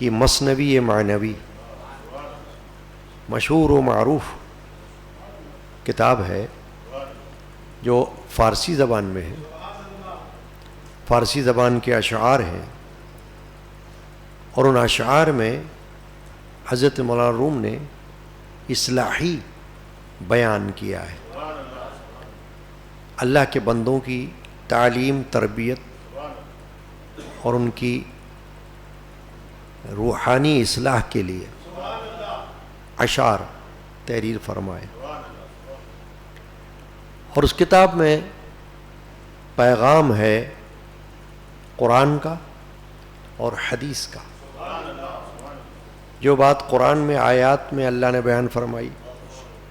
کی مثنوی معنوی مشہور و معروف کتاب ہے جو فارسی زبان میں ہے. فارسی زبان کے اشعار ہیں، اور ان اشعار میں حضرت مولانا روم نے اصلاحی بیان کیا ہے، اللہ کے بندوں کی تعلیم، تربیت اور ان کی روحانی اصلاح کے لیے اشعار تحریر فرمائے. اور اس کتاب میں پیغام ہے قرآن کا اور حدیث کا. جو بات قرآن میں آیات میں اللہ نے بیان فرمائی،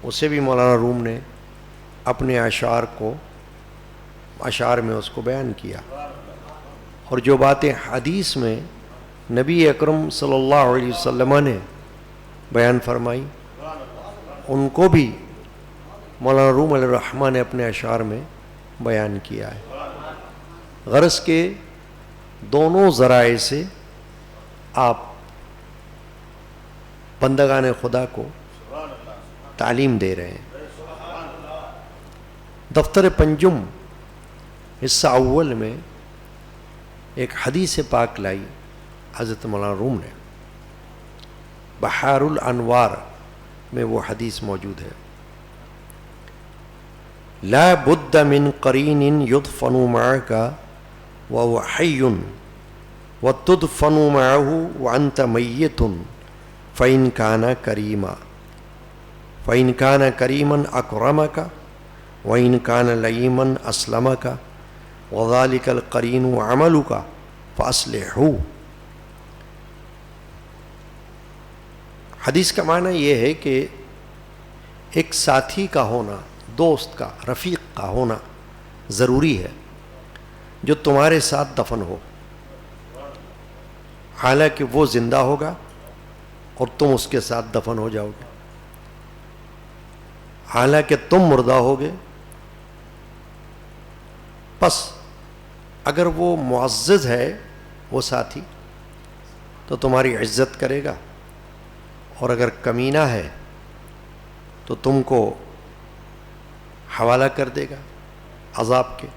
اسے بھی مولانا روم نے اپنے اشعار میں اس کو بیان کیا، اور جو باتیں حدیث میں نبی اکرم صلی اللہ علیہ وسلم نے بیان فرمائی، ان کو بھی مولانا روم علیہ الرحمٰن نے اپنے اشعار میں بیان کیا ہے. غرض کے دونوں ذرائع سے آپ بندگان خدا کو تعلیم دے رہے ہیں. دفتر پنجم حصہ اول میں ایک حدیث پاک لائی حضرت مولانا روم نے. بحار الانوار میں وہ حدیث موجود ہے. لا بد من قرین یدفن معک وهو حی وتدفن معه وانت میت فإن كان كريما فإن كان كريما أكرمك وإن كان لئيما أسلمك وذلك القرين عملك فأصلحه. حدیث کا معنی یہ ہے کہ ایک ساتھی کا ہونا، دوست کا، رفیق کا ہونا ضروری ہے جو تمہارے ساتھ دفن ہو، حالانکہ وہ زندہ ہوگا اور تم اس کے ساتھ دفن ہو جاؤ گے. حالانکہ تم مردہ ہوگے، پس اگر وہ معزز ہے وہ ساتھی تو تمہاری عزت کرے گا، اور اگر کمینہ ہے تو تم کو حوالہ کر دے گا عذاب کے.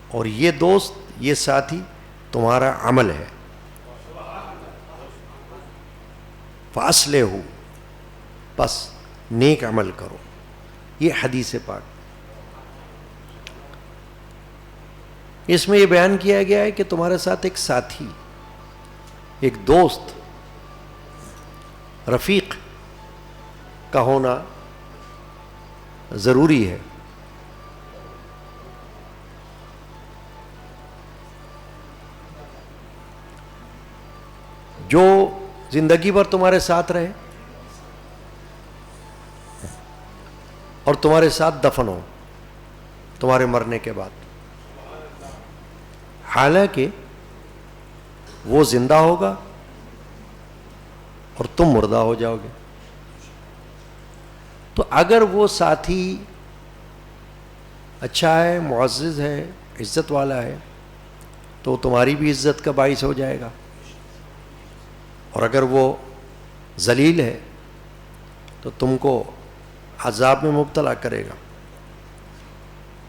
اور یہ دوست، یہ ساتھی تمہارا عمل ہے. فَأَصْلِحُوا، پس نیک عمل کرو. یہ حدیث پاک. اس میں یہ بیان کیا گیا ہے کہ تمہارے ساتھ ایک ساتھی، ایک دوست، رفیق کا ہونا ضروری ہے. جو زندگی بھر تمہارے ساتھ رہے اور تمہارے ساتھ دفن ہو تمہارے مرنے کے بعد، حالانکہ وہ زندہ ہوگا اور تم مردہ ہو جاؤ گے. تو اگر وہ ساتھی اچھا ہے، معزز ہے، عزت والا ہے، تو تمہاری بھی عزت کا باعث ہو جائے گا. اور اگر وہ ذلیل ہے تو تم کو عذاب میں مبتلا کرے گا.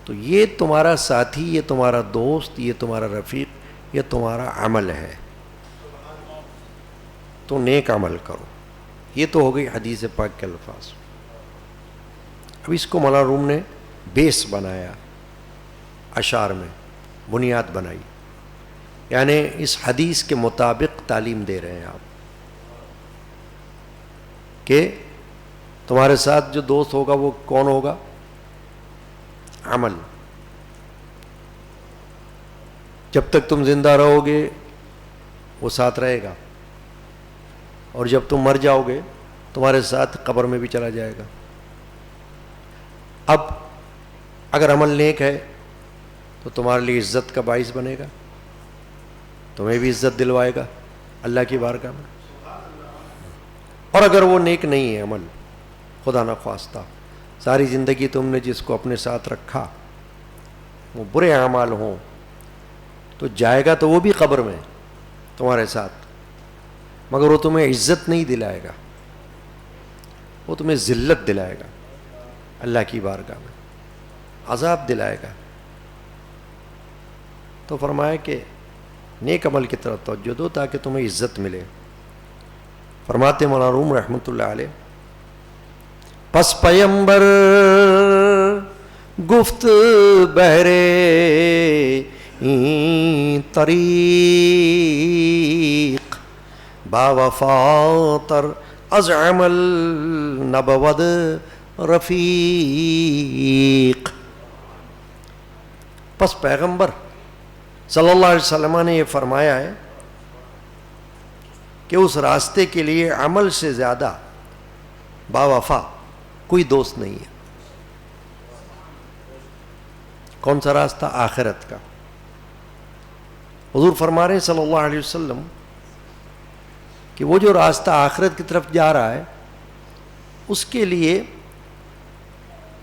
تو یہ تمہارا ساتھی، یہ تمہارا دوست، یہ تمہارا رفیق، یہ تمہارا عمل ہے. تو نیک عمل کرو. یہ تو ہو گئی حدیث پاک کے الفاظ. اب اس کو مولانا روم نے بیس بنایا، اشعار میں بنیاد بنائی، یعنی اس حدیث کے مطابق تعلیم دے رہے ہیں آپ کہ تمہارے ساتھ جو دوست ہوگا وہ کون ہوگا؟ عمل. جب تک تم زندہ رہو گے وہ ساتھ رہے گا، اور جب تم مر جاؤ گے تمہارے ساتھ قبر میں بھی چلا جائے گا. اب اگر عمل نیک ہے تو تمہارے لیے عزت کا باعث بنے گا، تمہیں بھی عزت دلوائے گا اللہ کی بارگاہ میں. اور اگر وہ نیک نہیں ہے عمل، خدا نخواستہ ساری زندگی تم نے جس کو اپنے ساتھ رکھا وہ برے اعمال ہوں، تو جائے گا تو وہ بھی قبر میں تمہارے ساتھ. مگر وہ تمہیں عزت نہیں دلائے گا، وہ تمہیں ذلت دلائے گا اللہ کی بارگاہ میں، عذاب دلائے گا۔ تو فرمایا کہ نیک عمل کی طرف توجہ دو تاکہ تمہیں عزت ملے۔ فرماتے مولانا روم رحمۃ اللہ علیہ، پس پیمبر گفت بہرے طریق، با وفا تر از عمل نبود رفیق۔ پس پیغمبر صلی اللہ علیہ وسلم نے یہ فرمایا ہے کہ اس راستے کے لیے عمل سے زیادہ با وفا کوئی دوست نہیں ہے۔ کون سا راستہ؟ آخرت کا۔ حضور فرما رہے ہیں صلی اللہ علیہ وسلم کہ وہ جو راستہ آخرت کی طرف جا رہا ہے اس کے لیے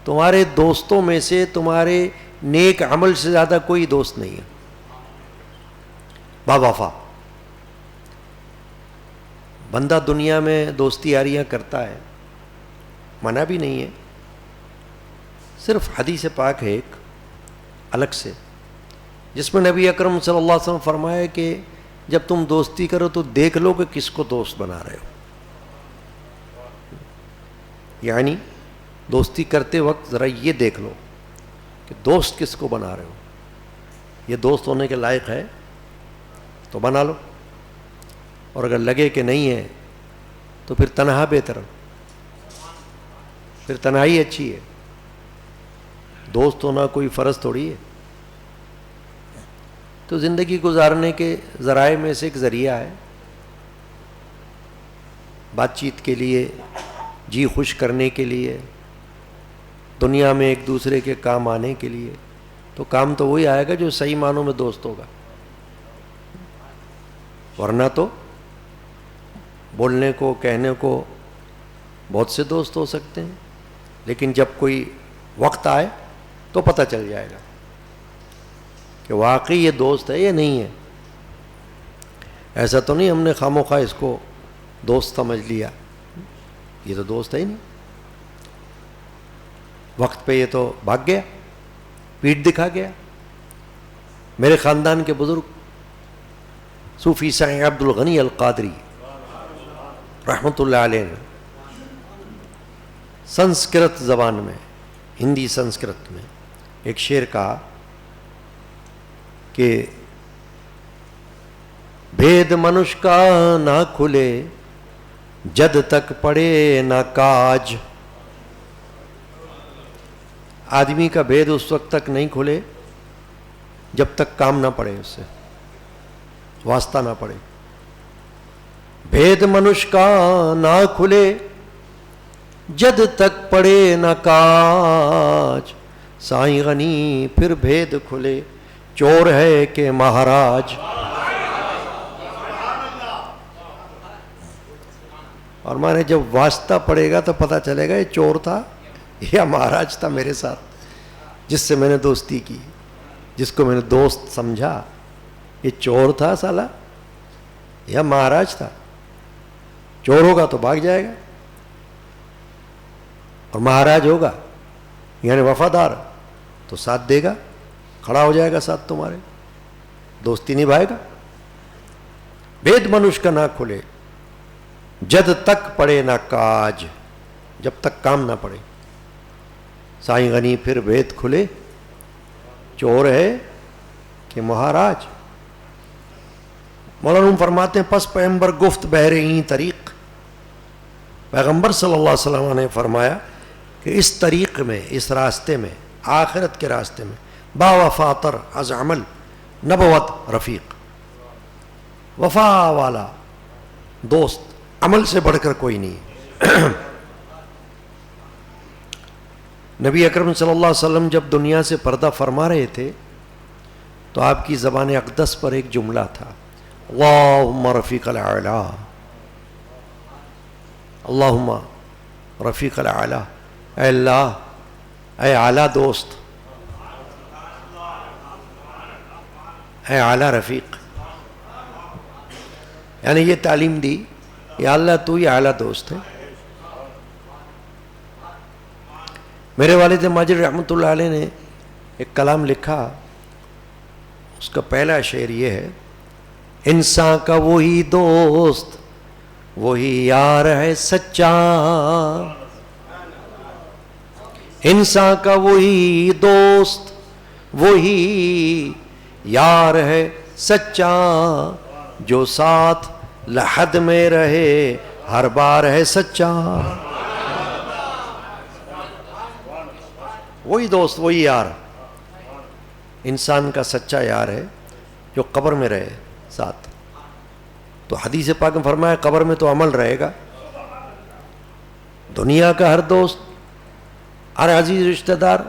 تمہارے دوستوں میں سے تمہارے نیک عمل سے زیادہ کوئی دوست نہیں ہے، با وفا۔ بندہ دنیا میں دوستی یاریاں کرتا ہے، منع بھی نہیں ہے، صرف حدیث پاک ہے ایک الگ سے جس میں نبی اکرم صلی اللہ علیہ وسلم فرمایا کہ جب تم دوستی کرو تو دیکھ لو کہ کس کو دوست بنا رہے ہو، یعنی دوستی کرتے وقت ذرا یہ دیکھ لو کہ دوست کس کو بنا رہے ہو، یہ دوست ہونے کے لائق ہے تو بنا لو، اور اگر لگے کہ نہیں ہے تو پھر تنہا بہتر، پھر تنہائی اچھی ہے، دوست ہونا کوئی فرض تھوڑی ہے۔ تو زندگی گزارنے کے ذرائع میں سے ایک ذریعہ ہے، بات چیت کے لیے، جی خوش کرنے کے لیے، دنیا میں ایک دوسرے کے کام آنے کے لیے۔ تو کام تو وہی آئے گا جو صحیح معنوں میں دوست ہوگا، ورنہ تو بولنے کو کہنے کو بہت سے دوست ہو سکتے ہیں، لیکن جب کوئی وقت آئے تو پتہ چل جائے گا کہ واقعی یہ دوست ہے یا نہیں ہے۔ ایسا تو نہیں ہم نے خواہ مخواہ اس کو دوست سمجھ لیا، یہ تو دوست ہے ہی نہیں، وقت پہ یہ تو بھاگ گیا، پیٹھ دکھا گیا۔ میرے خاندان کے بزرگ صوفی سائیں عبد الغنی القادری رحمۃ اللہ علیہ نے سنسکرت زبان میں، ہندی سنسکرت میں ایک شعر کہا کہ بھید منش کا نہ کھلے جد تک پڑے نہ کاج۔ آدمی کا بھید اس وقت تک نہیں کھلے جب تک کام نہ پڑے، اس سے واسطہ نہ پڑے۔ بھید منش کا نہ کھلے جد تک پڑے نہ کاج، سائیں غنی پھر بھید کھلے چور ہے کہ مہاراج۔ اور میں نے جب واسطہ پڑے گا تو پتہ چلے گا یہ چور تھا یا مہاراج تھا میرے ساتھ، جس سے میں نے دوستی کی، جس کو میں نے دوست سمجھا، یہ چور تھا سالا یا مہاراج تھا۔ چور ہوگا تو بھاگ جائے گا، اور مہاراج ہوگا یعنی وفادار تو ساتھ دے گا، کھڑا ہو جائے گا ساتھ تمہارے، دوستی نبھائے گا۔ بھید منش کا نہ کھلے جد تک پڑے نہ کاج، جب تک کام نہ پڑے۔ سائیں غنی پھر بھید کھلے چور ہے کہ مہاراج۔ مولانا فرماتے ہیں پس پیغمبر گفت بہرے این طریق، پیغمبر صلی اللہ علیہ وسلم نے فرمایا کہ اس طریق میں، اس راستے میں، آخرت کے راستے میں، با وفاتر از عمل نبوت رفیق، وفا والا دوست عمل سے بڑھ کر کوئی نہیں۔ نبی اکرم صلی اللہ علیہ وسلم جب دنیا سے پردہ فرما رہے تھے تو آپ کی زبان اقدس پر ایک جملہ تھا، اللہم رفیق الاعلی، اللہم رفیق الاعلی، اے اللہ، اے اعلیٰ دوست، اے اعلیٰ رفیق۔ یعنی یہ تعلیم دی یا اللہ تو ہی اعلیٰ دوست ہے. میرے والد ماجد رحمۃ اللہ علیہ نے ایک کلام لکھا, اس کا پہلا شعر یہ ہے: انسان کا وہی دوست وہی یار ہے سچا, انسان کا وہی دوست وہی یار ہے سچا, جو ساتھ لحد میں رہے ہر بار ہے سچا. وہی دوست وہی یار انسان کا سچا یار ہے جو قبر میں رہے ساتھ. تو حدیث پاک میں فرمایا قبر میں تو عمل رہے گا. دنیا کا ہر دوست, ہر عزیز رشتہ دار,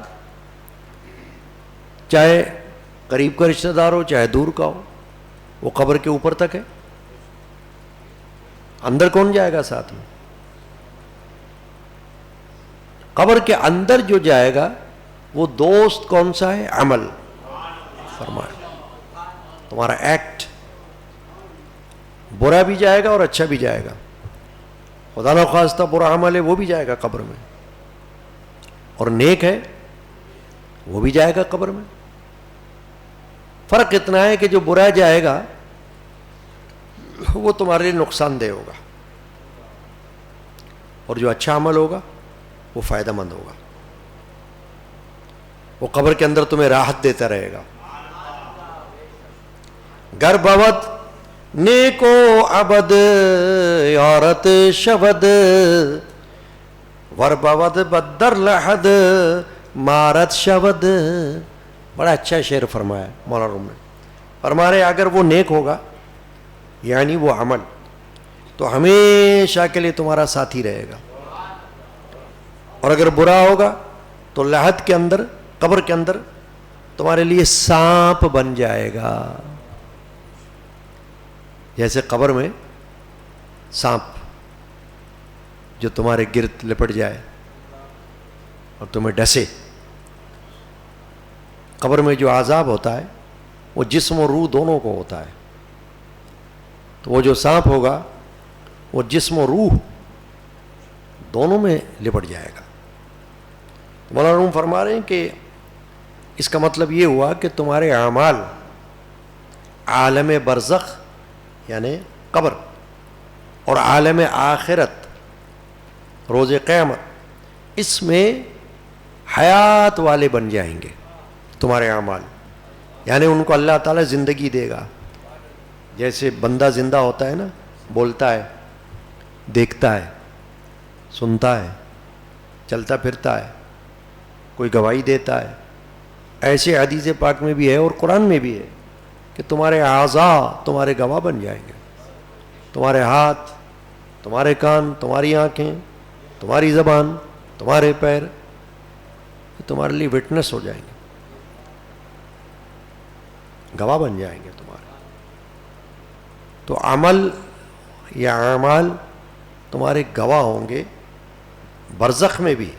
چاہے قریب کا رشتہ دار ہو چاہے دور کا ہو, وہ قبر کے اوپر تک ہے. اندر کون جائے گا ساتھ میں؟ قبر کے اندر جو جائے گا وہ دوست کون سا ہے؟ عمل. فرمایا تمہارا ایکٹ, برا بھی جائے گا اور اچھا بھی جائے گا. خدا نخواستہ برا عمل ہے وہ بھی جائے گا قبر میں, اور نیک ہے وہ بھی جائے گا قبر میں. فرق اتنا ہے کہ جو برا جائے گا وہ تمہارے لیے نقصان دہ ہوگا, اور جو اچھا عمل ہوگا وہ فائدہ مند ہوگا. وہ قبر کے اندر تمہیں راحت دیتا رہے گا. گر بود نیکو عبد یارت شود ور بود بدر لحد مارت شود. بڑا اچھا شعر فرمایا مولانا روم نے. فرما رہے اگر وہ نیک ہوگا یعنی وہ عمل, تو ہمیشہ کے لیے تمہارا ساتھی رہے گا, اور اگر برا ہوگا تو لحد کے اندر, قبر کے اندر تمہارے لیے سانپ بن جائے گا. جیسے قبر میں سانپ جو تمہارے گرد لپٹ جائے اور تمہیں ڈسے. قبر میں جو عذاب ہوتا ہے وہ جسم اور روح دونوں کو ہوتا ہے. تو وہ جو سانپ ہوگا وہ جسم اور روح دونوں میں لپٹ جائے گا. مولانا روم فرما رہے ہیں کہ اس کا مطلب یہ ہوا کہ تمہارے اعمال عالم برزخ یعنی قبر اور عالم آخرت روز قیامت, اس میں حیات والے بن جائیں گے تمہارے اعمال. یعنی ان کو اللہ تعالیٰ زندگی دے گا. جیسے بندہ زندہ ہوتا ہے نا, بولتا ہے, دیکھتا ہے, سنتا ہے, چلتا پھرتا ہے, کوئی گواہی دیتا ہے, ایسے حدیث پاک میں بھی ہے اور قرآن میں بھی ہے کہ تمہارے اعضاء تمہارے گواہ بن جائیں گے. تمہارے ہاتھ, تمہارے کان, تمہاری آنکھیں, تمہاری زبان, تمہارے پیر تمہارے لیے وٹنس ہو جائیں گے, گواہ بن جائیں گے تمہارے. تو عمل یا اعمال تمہارے گواہ ہوں گے برزخ میں بھی,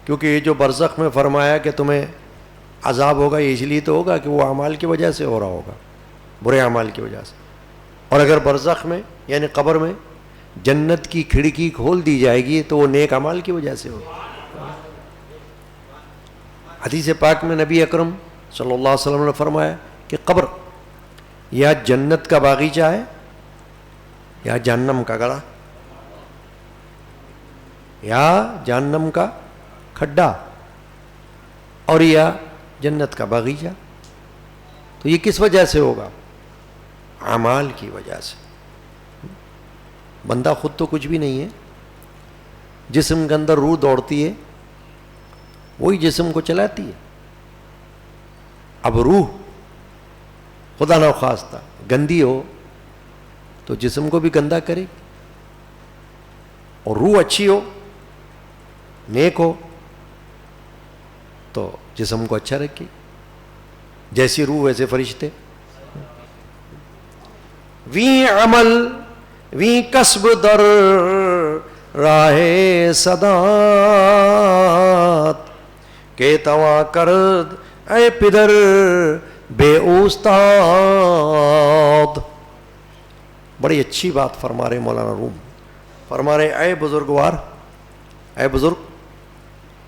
کیونکہ یہ جو برزخ میں فرمایا کہ تمہیں عذاب ہوگا یہ اس لیے تو ہوگا کہ وہ اعمال کی وجہ سے ہو رہا ہوگا, برے اعمال کی وجہ سے. اور اگر برزخ میں یعنی قبر میں جنت کی کھڑکی کھول دی جائے گی تو وہ نیک اعمال کی وجہ سے ہوگا. حدیث پاک میں نبی اکرم صلی اللہ علیہ وسلم نے فرمایا کہ قبر یا جنت کا باغیچہ ہے یا جہنم کا گڑھا, یا جہنم کا کھڈا اور یا جنت کا باغیچہ. تو یہ کس وجہ سے ہوگا؟ اعمال کی وجہ سے. بندہ خود تو کچھ بھی نہیں ہے, جسم کے اندر روح دوڑتی ہے, وہی جسم کو چلاتی ہے. اب روح خدا نخواستہ گندی ہو تو جسم کو بھی گندا کرے گی, اور روح اچھی ہو, نیک ہو تو جسم کو اچھا رکھے. جیسی روح ویسے فرشتے. وی عمل وی کسب در راہ صدات کے توا کرد اے پدر بے استاد. بڑی اچھی بات فرما رہے مولانا روم، فرما رہے اے بزرگوار، اے بزرگ،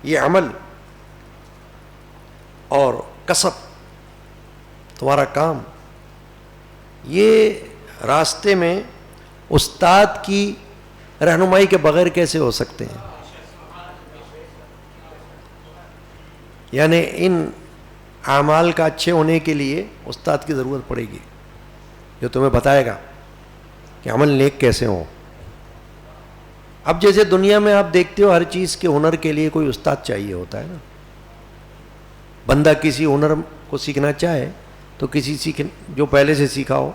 یہ عمل اور کسب، تمہارا کام، یہ راستے میں استاد کی رہنمائی کے بغیر کیسے ہو سکتے ہیں؟ یعنی ان اعمال کا اچھے ہونے کے لیے استاد کی ضرورت پڑے گی جو تمہیں بتائے گا کہ عمل نیک کیسے ہوں۔ اب جیسے دنیا میں آپ دیکھتے ہو ہر چیز کے ہنر کے لیے کوئی استاد چاہیے ہوتا ہے نا، بندہ کسی ہنر کو سیکھنا چاہے تو کسی جو پہلے سے سیکھا ہو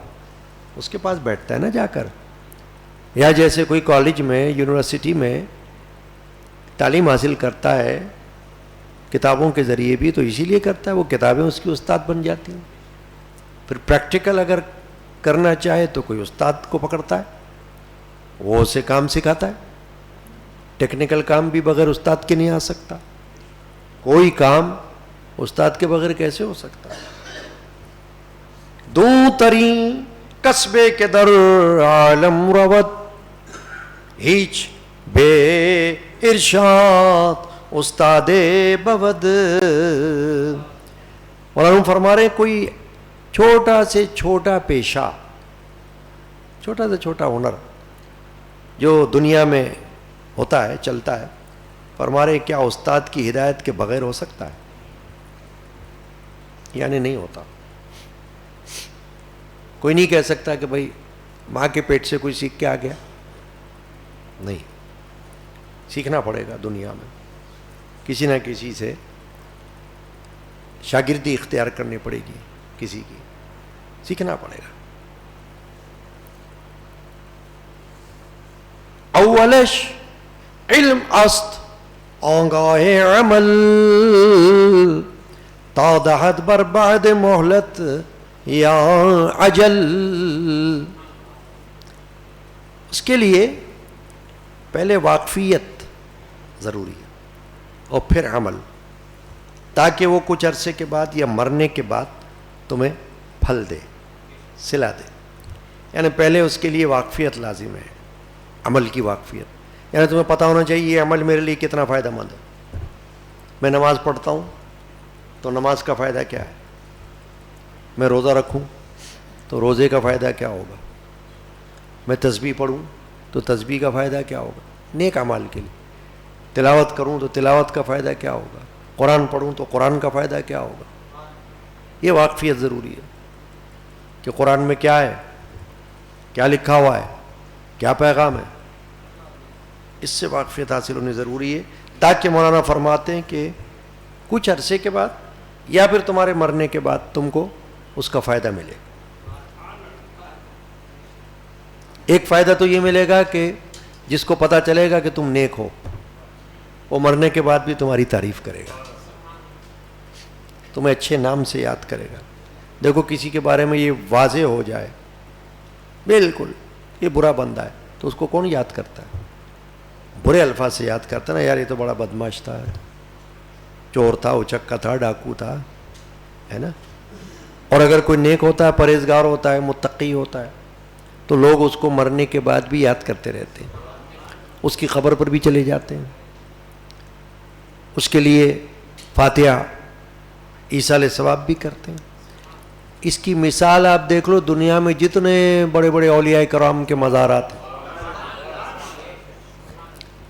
اس کے پاس بیٹھتا ہے نا جا کر، یا جیسے کوئی کالج میں یونیورسٹی میں تعلیم حاصل کرتا ہے کتابوں کے ذریعے بھی، تو اسی لیے کرتا ہے، وہ کتابیں اس کی استاد بن جاتی ہیں۔ پھر پریکٹیکل اگر کرنا چاہے تو کوئی استاد کو پکڑتا ہے، وہ اسے کام سکھاتا ہے۔ ٹیکنیکل کام بھی بغیر استاد کے نہیں آ سکتا، کوئی کام استاد کے بغیر کیسے ہو سکتا ہے؟ دوں ترین قصبے کے در عالم روت، ہیچ بے ارشاد استاد بود۔ مولانا فرما رہے کوئی چھوٹا سے چھوٹا پیشہ، چھوٹا سے چھوٹا ہنر جو دنیا میں ہوتا ہے، چلتا ہے، فرما رہے کیا استاد کی ہدایت کے بغیر ہو سکتا ہے؟ یعنی نہیں ہوتا۔ کوئی نہیں کہہ سکتا کہ بھائی ماں کے پیٹ سے کوئی سیکھ کے آ گیا، نہیں، سیکھنا پڑے گا دنیا میں، کسی نہ کسی سے شاگردی اختیار کرنی پڑے گی، کسی کی سیکھنا پڑے گا۔ اولش علم است آنگاہ عمل، تا دہد بر بعد مہلت یا اجل۔ اس کے لیے پہلے واقفیت ضروری ہے اور پھر عمل، تاکہ وہ کچھ عرصے کے بعد یا مرنے کے بعد تمہیں پھل دے، صلہ دے۔ یعنی پہلے اس کے لیے واقفیت لازم ہے، عمل کی واقفیت، یعنی تمہیں پتہ ہونا چاہیے یہ عمل میرے لیے کتنا فائدہ مند ہے۔ میں نماز پڑھتا ہوں تو نماز کا فائدہ کیا ہے، میں روزہ رکھوں تو روزے کا فائدہ کیا ہوگا، میں تسبیح پڑھوں تو تسبیح کا فائدہ کیا ہوگا، نیک اعمال کے لیے تلاوت کروں تو تلاوت کا فائدہ کیا ہوگا، قرآن پڑھوں تو قرآن کا فائدہ کیا ہوگا۔ یہ واقفیت ضروری ہے کہ قرآن میں کیا ہے، کیا لکھا ہوا ہے، کیا پیغام ہے، اس سے واقفیت حاصل ہونی ضروری ہے، تاکہ مولانا فرماتے ہیں کہ کچھ عرصے کے بعد یا پھر تمہارے مرنے کے بعد تم کو اس کا فائدہ ملے۔ ایک فائدہ تو یہ ملے گا کہ جس کو پتہ چلے گا کہ تم نیک ہو، وہ مرنے کے بعد بھی تمہاری تعریف کرے گا، تمہیں اچھے نام سے یاد کرے گا۔ دیکھو کسی کے بارے میں یہ واضح ہو جائے بالکل یہ برا بندہ ہے تو اس کو کون یاد کرتا ہے؟ برے الفاظ سے یاد کرتا ہے نا، یار یہ تو بڑا بدماش تھا، چور تھا، اچکا تھا، ڈاکو تھا، ہے نا۔ اور اگر کوئی نیک ہوتا ہے، پرہیزگار ہوتا ہے، متقی ہوتا ہے، تو لوگ اس کو مرنے کے بعد بھی یاد کرتے رہتے ہیں، اس کی خبر پر بھی چلے جاتے ہیں، اس کے لیے فاتحہ ایصال ثواب بھی کرتے ہیں۔ اس کی مثال آپ دیکھ لو، دنیا میں جتنے بڑے بڑے اولیاء کرام کے مزارات ہیں،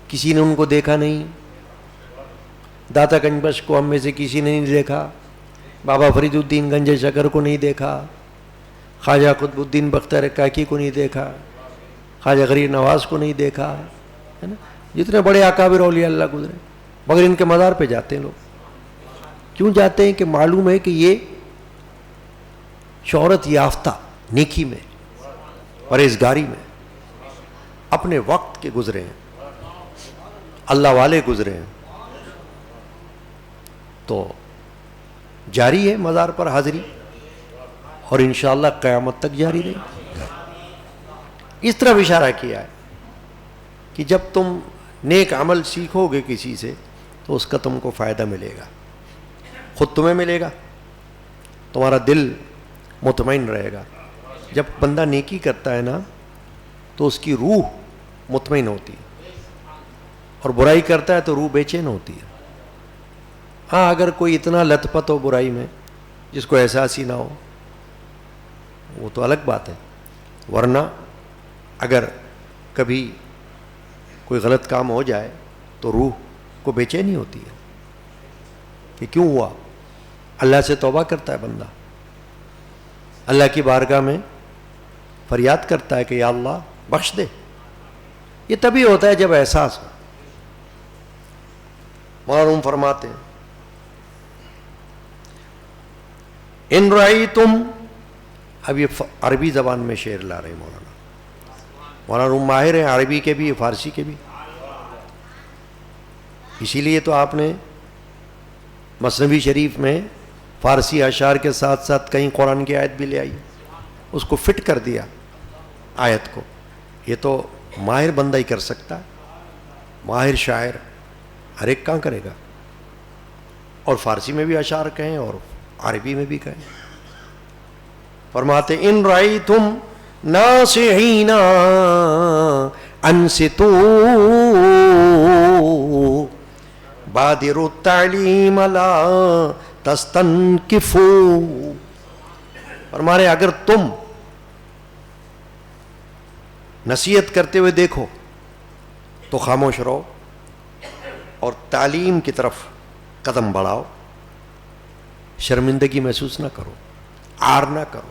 کسی نے ان کو دیکھا نہیں، داتا گنج بخش کو ہم میں سے کسی نے نہیں دیکھا، بابا فرید الدین گنج شکر کو نہیں دیکھا، خواجہ قطب الدین بختیار کاکی کو نہیں دیکھا، خواجہ غریب نواز کو نہیں دیکھا، ہے نا۔ جتنے بڑے اکابر اولیاء اللہ گزرے، مگر ان کے مزار پہ جاتے ہیں لوگ۔ کیوں جاتے ہیں؟ کہ معلوم ہے کہ یہ شہرت یافتہ، نیکی میں، پرہیزگاری میں اپنے وقت کے گزرے ہیں، اللہ والے گزرے ہیں، تو جاری ہے مزار پر حاضری، اور انشاءاللہ قیامت تک جاری رہے۔ اس طرح اشارہ کیا ہے کہ جب تم نیک عمل سیکھو گے کسی سے تو اس کا تم کو فائدہ ملے گا، خود تمہیں ملے گا، تمہارا دل مطمئن رہے گا۔ جب بندہ نیکی کرتا ہے نا تو اس کی روح مطمئن ہوتی ہے، اور برائی کرتا ہے تو روح بے چین ہوتی ہے۔ ہاں اگر کوئی اتنا لت پت ہو برائی میں جس کو احساس ہی نہ ہو، وہ تو الگ بات ہے، ورنہ اگر کبھی کوئی غلط کام ہو جائے تو روح کو بے چینی ہوتی ہے کہ کیوں ہوا۔ اللہ سے توبہ کرتا ہے بندہ، اللہ کی بارگاہ میں فریاد کرتا ہے کہ یا اللہ بخش دے۔ یہ تبھی ہوتا ہے جب احساس ہو۔ مولانا فرماتے ہیں ان رأیتم، اب یہ عربی زبان میں شعر لا رہے مولانا ماہر ہیں عربی کے بھی فارسی کے بھی، اسی لیے تو آپ نے مثنوی شریف میں فارسی اشعار کے ساتھ ساتھ کئی قرآن کی آیت بھی لے آئی، اس کو فٹ کر دیا آیت کو۔ یہ تو ماہر بندہ ہی کر سکتا ہے، ماہر شاعر ہر ایک کہاں کرے گا، اور فارسی میں بھی اشعار کہیں اور عربی میں بھی کہیں۔ فرماتے ان رأیتم ناصحین انصتوا بادروا التعلیم لا تستنکفوا، فرمارے اگر تم نصیحت کرتے ہوئے دیکھو تو خاموش رہو اور تعلیم کی طرف قدم بڑھاؤ، شرمندگی محسوس نہ کرو، عار نہ کرو۔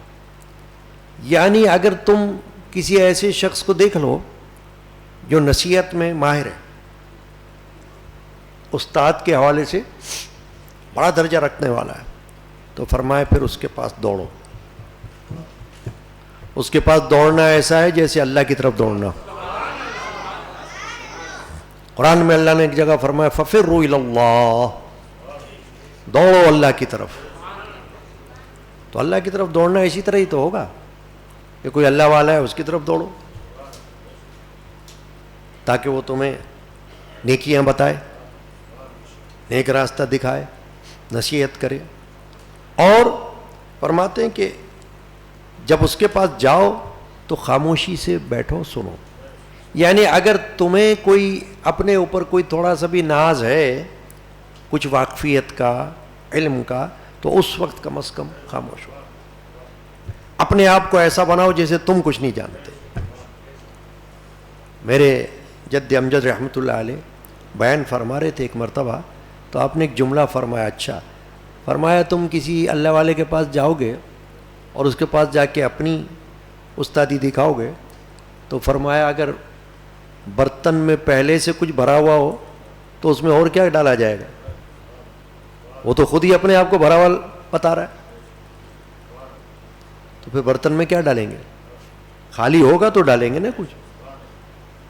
یعنی اگر تم کسی ایسے شخص کو دیکھ لو جو نصیحت میں ماہر ہے، استاد کے حوالے سے بڑا درجہ رکھنے والا ہے، تو فرمائے پھر اس کے پاس دوڑو۔ اس کے پاس دوڑنا ایسا ہے جیسے اللہ کی طرف دوڑنا۔ قرآن میں اللہ نے ایک جگہ فرمایا فَفِرُّوا إِلَى اللَّهِ، دوڑو اللہ کی طرف۔ تو اللہ کی طرف دوڑنا اسی طرح ہی تو ہوگا کہ کوئی اللہ والا ہے اس کی طرف دوڑو، تاکہ وہ تمہیں نیکیاں بتائے، نیک راستہ دکھائے، نصیحت کرے۔ اور فرماتے ہیں کہ جب اس کے پاس جاؤ تو خاموشی سے بیٹھو، سنو۔ یعنی اگر تمہیں کوئی اپنے اوپر کوئی تھوڑا سا بھی ناز ہے کچھ واقفیت کا، علم کا، تو اس وقت کم از کم خاموش ہو، اپنے آپ کو ایسا بناؤ جیسے تم کچھ نہیں جانتے۔ میرے جد امجد رحمۃ اللہ علیہ بیان فرما رہے تھے ایک مرتبہ، تو آپ نے ایک جملہ فرمایا، اچھا فرمایا تم کسی اللہ والے کے پاس جاؤ گے اور اس کے پاس جا کے اپنی استادی دکھاؤ گے، تو فرمایا اگر برتن میں پہلے سے کچھ بھرا ہوا ہو تو اس میں اور کیا ڈالا جائے گا؟ وہ تو خود ہی اپنے آپ کو بھرا ہوا بتا رہا ہے، تو پھر برتن میں کیا ڈالیں گے؟ خالی ہوگا تو ڈالیں گے نا کچھ۔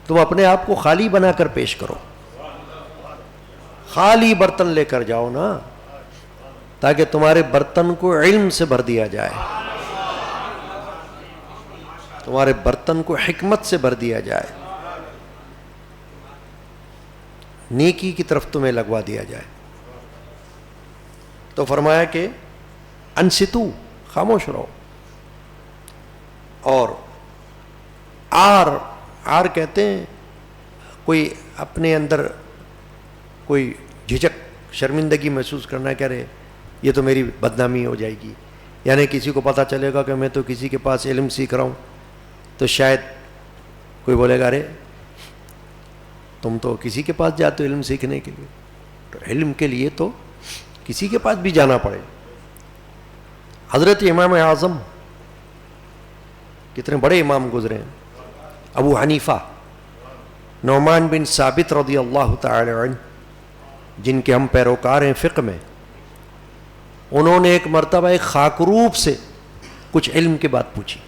تم اپنے آپ کو خالی بنا کر پیش کرو، خالی برتن لے کر جاؤ نا، تاکہ تمہارے برتن کو علم سے بھر دیا جائے، تمہارے برتن کو حکمت سے بھر دیا جائے، نیکی کی طرف تمہیں لگوا دیا جائے۔ تو فرمایا کہ انصتو، خاموش رہو۔ اور آر کہتے ہیں کوئی اپنے اندر کوئی جھجک، شرمندگی محسوس کرنا، کہہ رہے یہ تو میری بدنامی ہو جائے گی، یعنی کسی کو پتہ چلے گا کہ میں تو کسی کے پاس علم سیکھ رہا ہوں، تو شاید کوئی بولے گا ارے تم تو کسی کے پاس جاتے ہو علم سیکھنے کے لیے، تو علم کے لیے تو کسی کے پاس بھی جانا پڑے۔ حضرت امام اعظم کتنے بڑے امام گزرے ہیں، ابو حنیفہ نعمان بن ثابت رضی اللہ تعالی عنہ، جن کے ہم پیروکار ہیں فقہ میں، انہوں نے ایک مرتبہ ایک خاکروب سے کچھ علم کی بات پوچھی،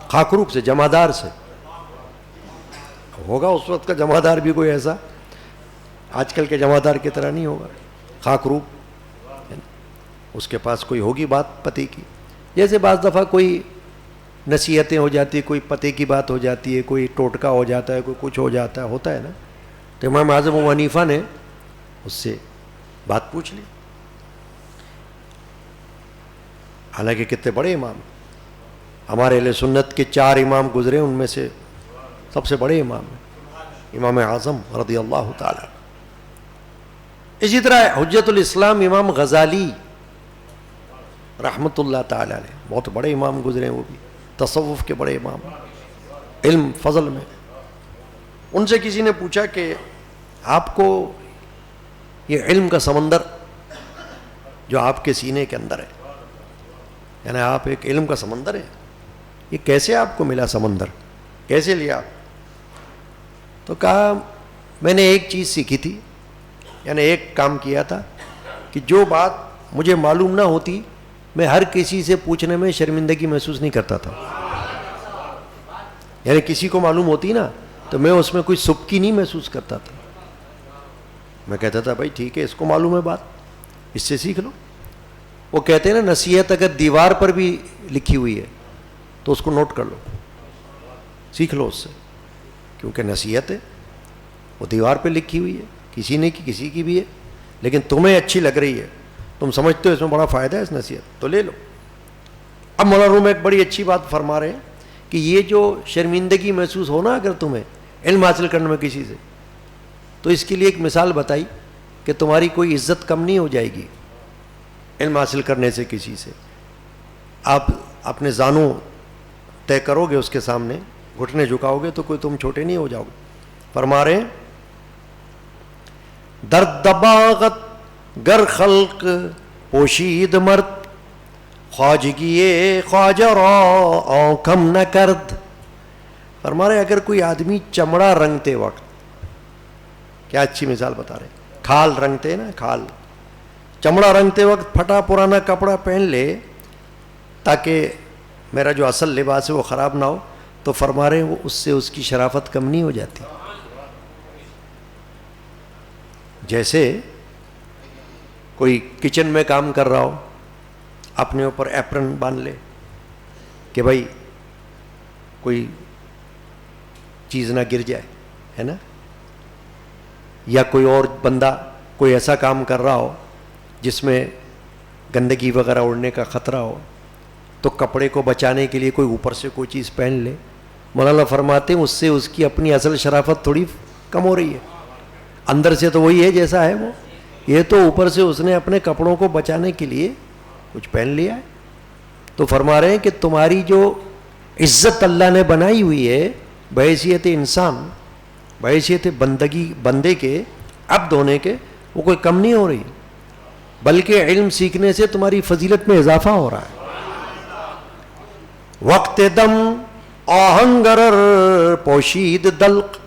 خاکروب سے، جمادار سے۔ ہوگا اس وقت کا جمادار بھی کوئی ایسا، آج کل کے جمادار کی طرح نہیں ہوگا، خاکروب، اس کے پاس کوئی ہوگی بات پتے کی، جیسے بعض دفعہ کوئی نصیحتیں ہو جاتی، کوئی پتے کی بات ہو جاتی ہے، کوئی ٹوٹکا ہو جاتا ہے، کوئی کچھ ہو جاتا ہے، ہوتا ہے نا۔ تو امام اعظم ابو حنیفہ نے اس سے بات پوچھ لی، حالانکہ کتنے بڑے امام، ہمارے اہل سنت کے 4 امام گزرے، ان میں سے سب سے بڑے امام ہیں امام اعظم رضی اللہ تعالی۔ اسی طرح حجت الاسلام امام غزالی رحمۃ اللہ تعالی علیہ، بہت بڑے امام گزرے ہیں، وہ بھی تصوف کے بڑے امام، علم فضل میں۔ ان سے کسی نے پوچھا کہ آپ کو یہ علم کا سمندر جو آپ کے سینے کے اندر ہے، یعنی آپ ایک علم کا سمندر ہے، یہ کیسے آپ کو ملا سمندر، کیسے لیا؟ تو کہا میں نے ایک چیز سیکھی تھی، یعنی ایک کام کیا تھا کہ جو بات مجھے معلوم نہ ہوتی میں ہر کسی سے پوچھنے میں شرمندگی محسوس نہیں کرتا تھا، یعنی کسی کو معلوم ہوتی نا تو میں اس میں کوئی سبکی نہیں محسوس کرتا تھا، میں کہتا تھا بھائی ٹھیک ہے اس کو معلوم ہے بات، اس سے سیکھ لو۔ وہ کہتے ہیں نا نصیحت اگر دیوار پر بھی لکھی ہوئی ہے تو اس کو نوٹ کر لو، سیکھ لو اس سے، کیونکہ نصیحت ہے وہ دیوار پہ لکھی ہوئی ہے، کسی نے کی کسی کی بھی ہے، لیکن تمہیں اچھی لگ رہی ہے، تم سمجھتے ہو اس میں بڑا فائدہ ہے اس نصیحت، تو لے لو۔ اب مولانا روم ایک بڑی اچھی بات فرما رہے ہیں کہ یہ جو شرمندگی محسوس ہونا اگر تمہیں علم حاصل کرنے میں کسی سے، تو اس کے لیے ایک مثال بتائی کہ تمہاری کوئی عزت کم نہیں ہو جائے گی علم حاصل کرنے سے کسی سے، آپ اپنے زانوں طے کرو گے اس کے سامنے، گھٹنے جھکاؤ گے تو کوئی تم چھوٹے نہیں ہو جاؤ گے۔ فرما رہے ہیں درد دباغت گر خلق پوشید مرد خواجگی خواجہ را کم نہ کرد۔ فرما رہے اگر کوئی آدمی چمڑا رنگتے وقت، کیا اچھی مثال بتا رہے ہیں، کھال رنگتے نا، کھال، چمڑا رنگتے وقت پھٹا پرانا کپڑا پہن لے تاکہ میرا جو اصل لباس ہے وہ خراب نہ ہو، تو فرما رہے ہیں وہ اس سے اس کی شرافت کم نہیں ہو جاتی۔ جیسے کوئی کچن میں کام کر رہا ہو، اپنے اوپر ایپرن باندھ لے کہ بھائی کوئی چیز نہ گر جائے، ہے نا، یا کوئی اور بندہ کوئی ایسا کام کر رہا ہو جس میں گندگی وغیرہ اڑنے کا خطرہ ہو، تو کپڑے کو بچانے کے لیے کوئی اوپر سے کوئی چیز پہن لے۔ مولانا فرماتے ہیں اس سے اس کی اپنی اصل شرافت تھوڑی کم ہو رہی ہے، اندر سے تو وہی ہے جیسا ہے وہ، یہ تو اوپر سے اس نے اپنے کپڑوں کو بچانے کے لیے کچھ پہن لیا ہے۔ تو فرما رہے ہیں کہ تمہاری جو عزت اللہ نے بنائی ہوئی ہے بحیثیت انسان، بحیثیت بندے کے، عبد ہونے کے، وہ کوئی کم نہیں ہو رہی، بلکہ علم سیکھنے سے تمہاری فضیلت میں اضافہ ہو رہا ہے۔ وقت دم آہنگرر پوشید دلق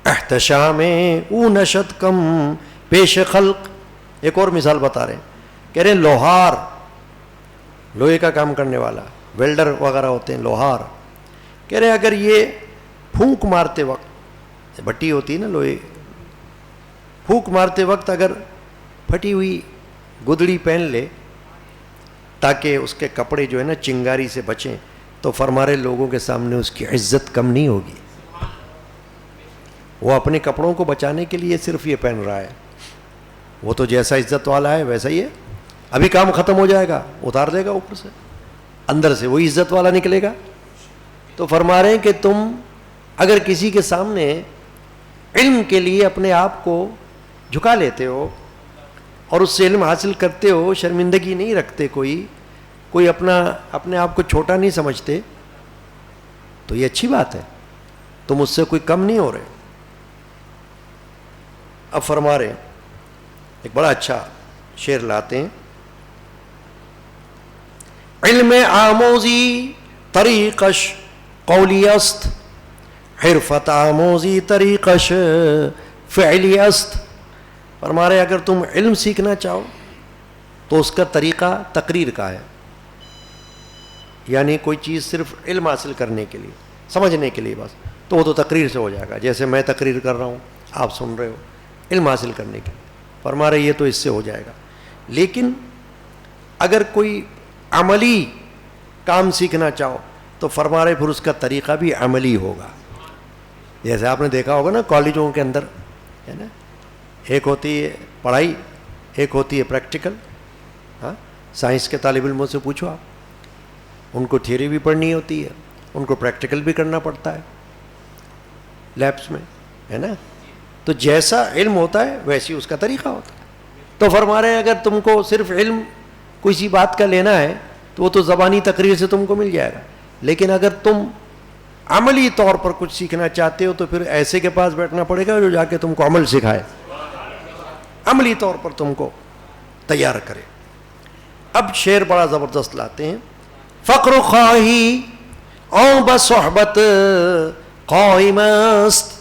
احتشام او نشد کم پیش خلق۔ ایک اور مثال بتا رہے ہیں، کہہ رہے ہیں لوہار، لوہے کا کام کرنے والا، ویلڈر وغیرہ ہوتے ہیں لوہار، کہہ رہے ہیں اگر یہ پھونک مارتے وقت، بھٹی ہوتی ہے نا لوہے، پھونک مارتے وقت اگر پھٹی ہوئی گدڑی پہن لے تاکہ اس کے کپڑے جو ہے نا چنگاری سے بچیں، تو فرما رہے لوگوں کے سامنے اس کی عزت کم نہیں ہوگی۔ وہ اپنے کپڑوں کو بچانے کے لیے صرف یہ پہن رہا ہے، وہ تو جیسا عزت والا ہے ویسا ہی ہے، ابھی کام ختم ہو جائے گا اتار دے گا اوپر سے، اندر سے وہی عزت والا نکلے گا۔ تو فرما رہے ہیں کہ تم اگر کسی کے سامنے علم کے لیے اپنے آپ کو جھکا لیتے ہو اور اس سے علم حاصل کرتے ہو، شرمندگی نہیں رکھتے، کوئی اپنے آپ کو چھوٹا نہیں سمجھتے، تو یہ اچھی بات ہے، تم اس سے کوئی کم نہیں ہو رہے۔ اب فرما رہے ہیں ایک بڑا اچھا شعر لاتے ہیں، علم آموزی طریقش قولی است حرفت آموزی طریقش فعلی است۔ فرما رہے اگر تم علم سیکھنا چاہو تو اس کا طریقہ تقریر کا ہے، یعنی کوئی چیز صرف علم حاصل کرنے کے لیے، سمجھنے کے لیے بس، تو وہ تو تقریر سے ہو جائے گا، جیسے میں تقریر کر رہا ہوں آپ سن رہے ہو، علم حاصل کرنے کے لیے فرما رہے یہ تو اس سے ہو جائے گا۔ لیکن اگر کوئی عملی کام سیکھنا چاہو تو فرما رہے پھر اس کا طریقہ بھی عملی ہوگا۔ جیسے آپ نے دیکھا ہوگا نا کالجوں کے اندر، ہے نا، ایک ہوتی ہے پڑھائی، ایک ہوتی ہے پریکٹیکل۔ ہاں، سائنس کے طالب علموں سے پوچھو آپ، ان کو تھیوری بھی پڑھنی ہوتی ہے, ان کو پریکٹیکل بھی کرنا پڑتا ہے لیبس میں, ہے نا. تو جیسا علم ہوتا ہے ویسی اس کا طریقہ ہوتا ہے. تو فرما رہے ہیں اگر تم کو صرف علم کسی بات کا لینا ہے تو وہ تو زبانی تقریر سے تم کو مل جائے گا, لیکن اگر تم عملی طور پر کچھ سیکھنا چاہتے ہو تو پھر ایسے کے پاس بیٹھنا پڑے گا جو جا کے تم کو عمل سکھائے, عملی طور پر تم کو تیار کرے. اب شعر بڑا زبردست لاتے ہیں. فقر خواہی او بصحبت قائم است,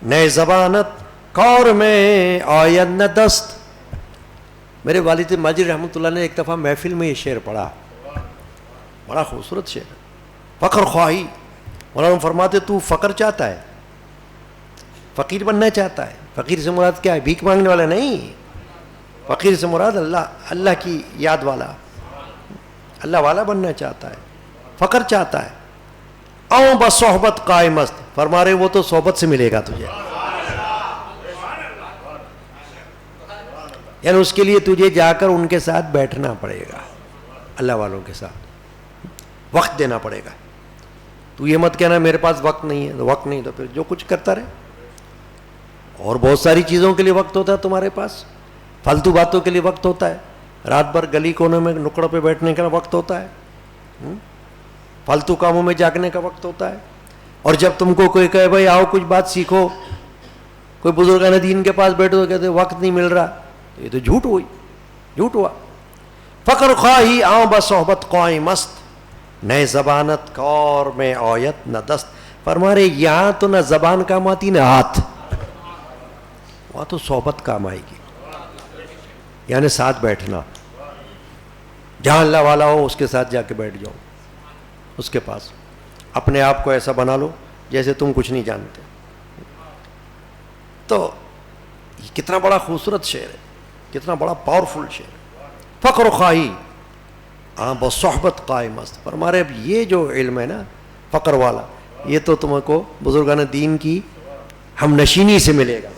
نئے زبانت کار میں آید نہ دست. میرے والد ماجد رحمۃ اللہ نے ایک دفعہ محفل میں یہ شعر پڑھا, بڑا خوبصورت شعر. فقر خواہی, مولانا فرماتے تو فقر چاہتا ہے, فقیر بننا چاہتا ہے. فقیر سے مراد کیا ہے؟ بھیک مانگنے والا نہیں. فقیر سے مراد اللہ کی یاد والا, اللہ والا بننا چاہتا ہے, فقر چاہتا ہے. او بصحبت قائم است, فرما رہے وہ تو صحبت سے ملے گا تجھے, یعنی اس کے لیے تجھے جا کر ان کے ساتھ بیٹھنا پڑے گا, اللہ والوں کے ساتھ وقت دینا پڑے گا. تو یہ مت کہنا میرے پاس وقت نہیں ہے, وقت نہیں تو پھر جو کچھ کرتا رہے. اور بہت ساری چیزوں کے لیے وقت ہوتا ہے تمہارے پاس, فالتو باتوں کے لیے وقت ہوتا ہے, رات بھر گلی کونے میں نکڑوں پہ بیٹھنے کا وقت ہوتا ہے, فالتو کاموں میں جاگنے کا وقت ہوتا ہے. اور جب تم کو کوئی کہے بھائی آؤ کچھ بات سیکھو, کوئی بزرگان دین کے پاس بیٹھو تو کہتے وقت نہیں مل رہا, یہ تو جھوٹ ہوئی, جھوٹ ہوا. فقر خواہی آؤ بصحبت قائم است, نئے زبانت کار میں آیت نہ دست. فرما رہے یہاں تو نہ زبان کام آتی نہ ہاتھ, وہاں تو صحبت کام آئے گی, یعنی ساتھ بیٹھنا. جہاں اللہ والا ہو اس کے ساتھ جا کے بیٹھ جاؤ, اس کے پاس اپنے آپ کو ایسا بنا لو جیسے تم کچھ نہیں جانتے. تو یہ کتنا بڑا خوبصورت شعر ہے, کتنا بڑا پاورفل شعر ہے. فقر خواہی بصحبت قائم است. فرما رہے اب یہ جو علم ہے نا فقر والا, یہ تو تم کو بزرگان دین کی ہم نشینی سے ملے گا,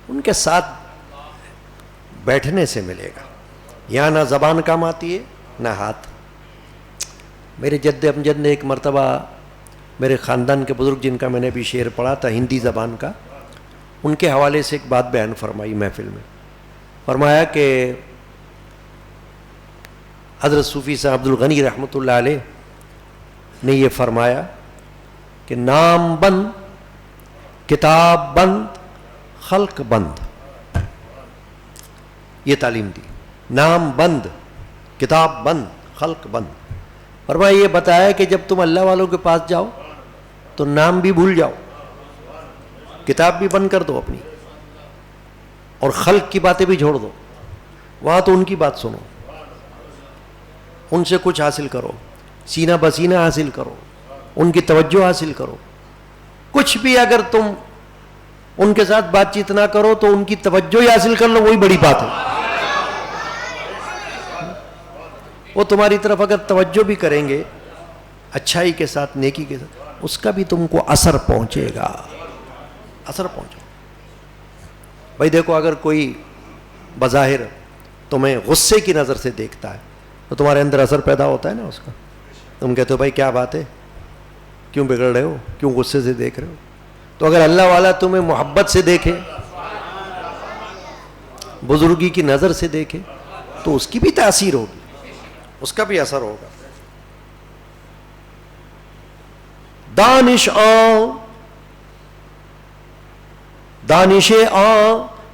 ان کے ساتھ بیٹھنے سے ملے گا. یہاں نہ زبان کام آتی ہے نہ ہاتھ. میرے جد امجد نے ایک مرتبہ میرے خاندان کے بزرگ جن کا میں نے بھی شعر پڑھا تھا ہندی زبان کا, ان کے حوالے سے ایک بات بیان فرمائی محفل میں. فرمایا کہ حضرت صوفی صاحب عبد الغنی رحمۃ اللہ علیہ نے یہ فرمایا کہ نام بند, کتاب بند, خلق بند. یہ تعلیم دی, نام بند, کتاب بند, خلق بند. فرمایا یہ بتایا کہ جب تم اللہ والوں کے پاس جاؤ تو نام بھی بھول جاؤ, کتاب بھی بند کر دو اپنی, اور خلق کی باتیں بھی چھوڑ دو. وہاں تو ان کی بات سنو, ان سے کچھ حاصل کرو, سینہ بسینہ حاصل کرو, ان کی توجہ حاصل کرو. کچھ بھی اگر تم ان کے ساتھ بات چیت نہ کرو تو ان کی توجہ ہی حاصل کر لو, وہی بڑی بات ہے. وہ تمہاری طرف اگر توجہ بھی کریں گے اچھائی کے ساتھ, نیکی کے ساتھ, اس کا بھی تم کو اثر پہنچے گا, اثر پہنچے. بھائی دیکھو اگر کوئی بظاہر تمہیں غصے کی نظر سے دیکھتا ہے تو تمہارے اندر اثر پیدا ہوتا ہے نا اس کا. تم کہتے ہو بھائی کیا بات ہے, کیوں بگڑ رہے ہو, کیوں غصے سے دیکھ رہے ہو. تو اگر اللہ والا تمہیں محبت سے دیکھے, بزرگی کی نظر سے دیکھے, تو اس کی بھی تاثیر ہوگی, اس کا بھی اثر ہوگا. دانش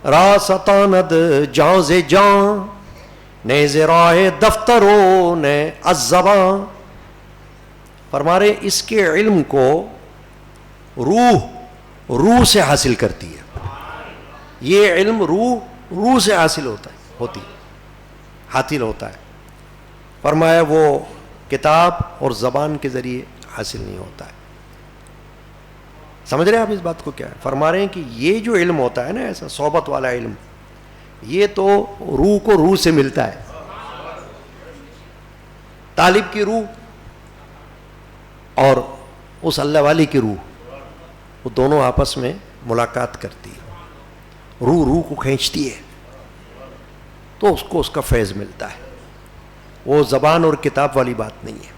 را ستاند جان ز جان, نیز راہ دفتروں نے الزبان. فرما رہے اس کے علم کو روح سے حاصل کرتی ہے. یہ علم روح سے حاصل حاصل ہوتا ہے. فرمایا وہ کتاب اور زبان کے ذریعے حاصل نہیں ہوتا ہے. سمجھ رہے ہیں آپ اس بات کو؟ کیا ہے فرما رہے ہیں کہ یہ جو علم ہوتا ہے نا ایسا صحبت والا علم, یہ تو روح کو روح سے ملتا ہے. طالب کی روح اور اس اللہ والی کی روح, وہ دونوں آپس میں ملاقات کرتی ہے, روح کو کھینچتی ہے, تو اس کو اس کا فیض ملتا ہے. وہ زبان اور کتاب والی بات نہیں ہے.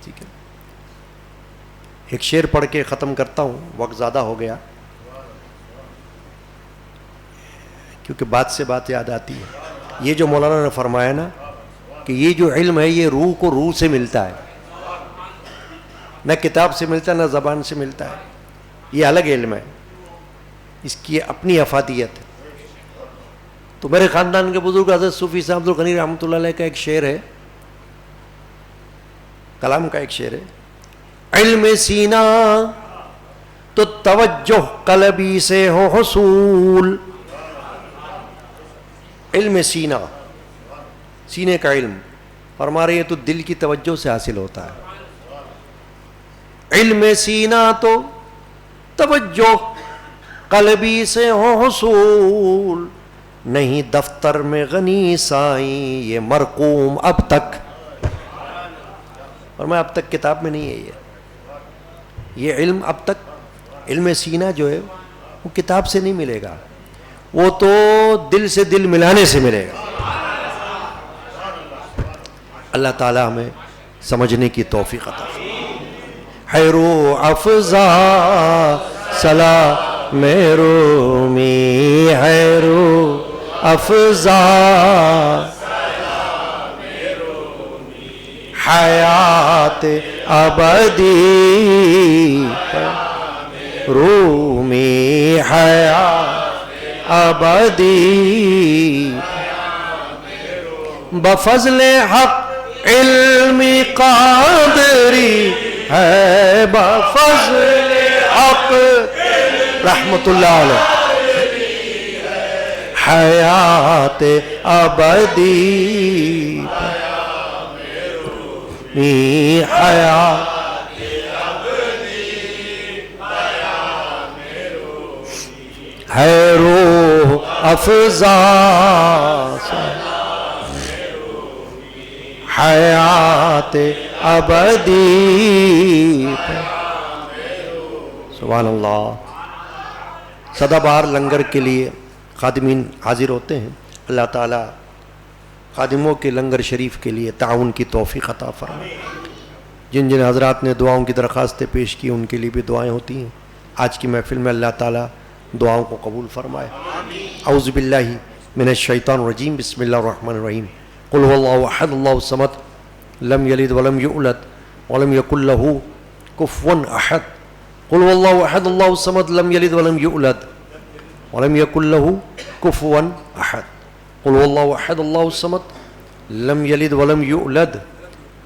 ٹھیک ہے, ایک شعر پڑھ کے ختم کرتا ہوں, وقت زیادہ ہو گیا کیونکہ بات سے بات یاد آتی ہے. یہ جو مولانا نے فرمایا نا کہ یہ جو علم ہے یہ روح کو روح سے ملتا ہے, نہ کتاب سے ملتا نہ زبان سے ملتا ہے, یہ الگ علم ہے, اس کی اپنی افادیت ہے. تو میرے خاندان کے بزرگ حضرت صوفی صاحب عبد الغنی رحمۃ اللہ علیہ کا ایک شعر ہے, کلام کا ایک شعر ہے, علم سینہ تو توجہ قلبی سے ہو حصول. علم سینہ, سینے کا علم فرما رہے ہیں تو دل کی توجہ سے حاصل ہوتا ہے. علم سینہ تو توجہ قلبی سے ہو حصول, نہیں دفتر میں غنی سائیں یہ مرقوم اب تک. اور میں اب تک کتاب میں نہیں ہے یہ علم, اب تک علم سینہ جو ہے وہ کتاب سے نہیں ملے گا, وہ تو دل سے دل ملانے سے ملے گا. اللہ تعالیٰ ہمیں سمجھنے کی توفیق عطا فرمائے. ہے روح افزا سلام رومی, ہے روح افزا حیات ابدی رومی, حیات ابدی بفضل حق علمی قادری ہے, بفضل حق رحمت اللہ علیہ حیات ابدی حیات ہے روح افزا حیات ابدی. سبحان اللہ. سدا بار لنگر کے لیے خادمین حاضر ہوتے ہیں. اللہ تعالیٰ خادموں کے لنگر شریف کے لیے تعاون کی توفیق عطا فرمائے. جن جن حضرات نے دعاؤں کی درخواستیں پیش کی ان کے لیے بھی دعائیں ہوتی ہیں. آج کی محفل میں اللہ تعالیٰ دعاؤں کو قبول فرمائے. اعوذ باللہ من الشیطان الرجیم, بسم اللہ الرحمن الرحیم. قل هو اللہ احد اللہ الصمد لم یلد ولم یولد ولم یکن له کفوا احد. قل هو اللہ احد اللہ الصمد لم یلد ولم یولد ولم یکن له کفوا احد. قل هو اللہ احد اللہ الصمد لم یلد ولم یولد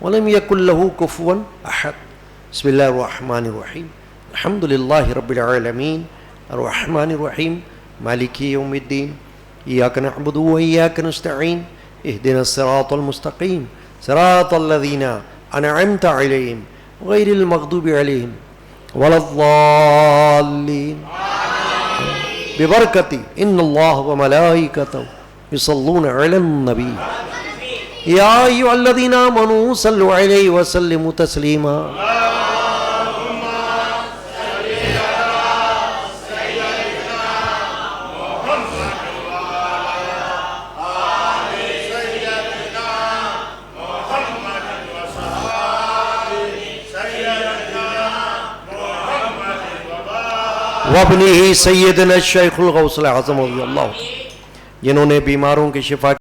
ولم یکن له کفوا احد. بسم اللہ الرحمن الرحیم. الحمد للہ رب العالمین الرحمن الرحیم مالک یوم الدین. ایاک نعبد و ایاک نستعین اهدنا الصراط المستقیم صراط الذین انعمت علیہم غیر المغضوب علیہم ولا الضالین. ببرکتی ان اللہ وملائکتہ یصلون علی النبی یا ایھا الذین آمنوا صلوا علیہ وسلموا تسلیما. وابنہ سیدنا الشیخ الغوث العظم رضی اللہ عنہ, جنہوں نے بیماروں کی شفا